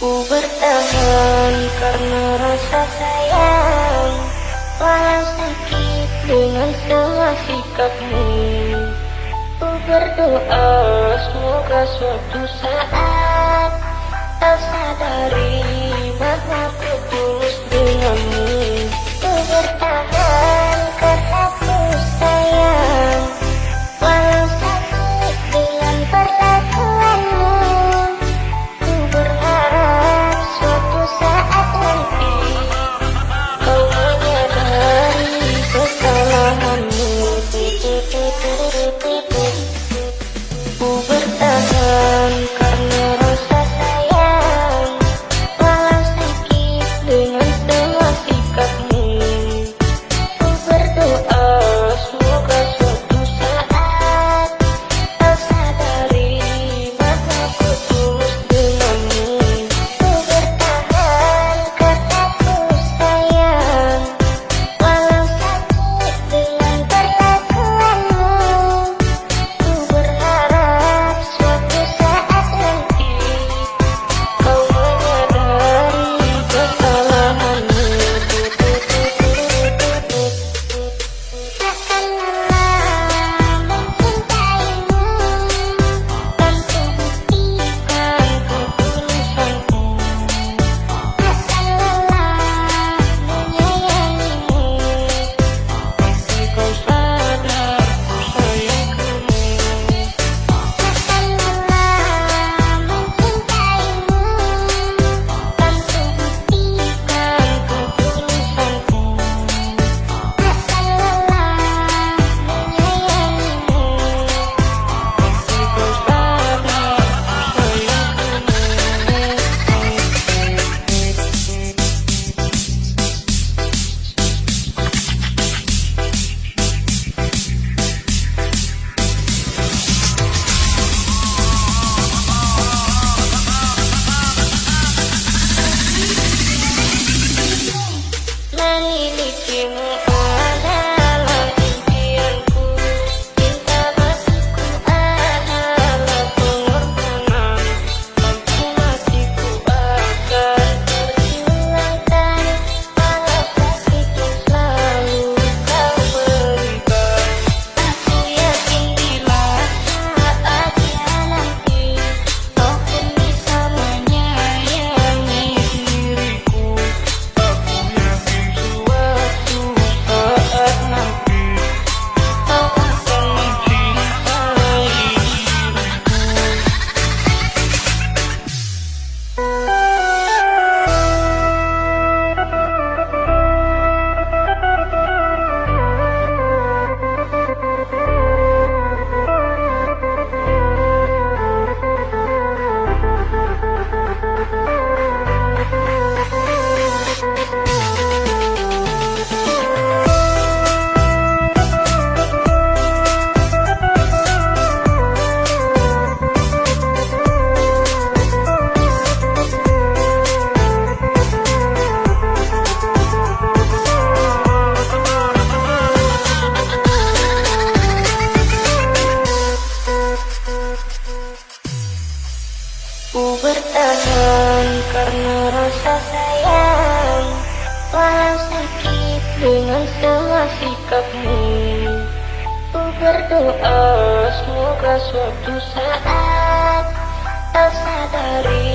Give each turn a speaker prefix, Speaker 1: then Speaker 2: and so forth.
Speaker 1: Ku bertahan karena rasa sayang, walau sakit dengan semua sikapmu. Ku berdoa semoga suatu saat kau sadari bahwa ku tulus denganmu. Ku bertahan karena ku sayang, walau sakit dengan perlakuanmu. Ku berharap suatu saat nanti kau menyadari kesalahanmu. Ku bertahan karena rasa sayang, walau sakit dengan semua sikapmu. Ku berdoa semoga suatu saat kau sadari bahwa ku tulus denganmu. Ku bertahan karena ku sayang, walau sakit dengan perlakuanmu. Ku berharap suatu saat nanti kau menyadari kesalahanmu. Takkan lelah mencintaimu, kan ku buktikan ketulusanku. Takkan lelah menyayangimu, pasti kau sadar ku sayang kamu. Takkan lelah mencintaimu, kan ku buktikan ketulusanku. Takkan lelah menyayangimu, pasti kau sadar ku memilikimu adalah impianku, cinta bagiku adalah pengorbanan. Sampai matiku akan perjuangkan, walau sakitnya selalu kau berikan. Aku yakin bila saatnya nanti kau pun bisa menyayangi diriku. Aku yakin suatu saat nanti kau akan mencintai diriku. Ku bertahan karena rasa sayang, walau sakit dengan semua sikapmu. Ku berdoa semoga suatu saat kau sadari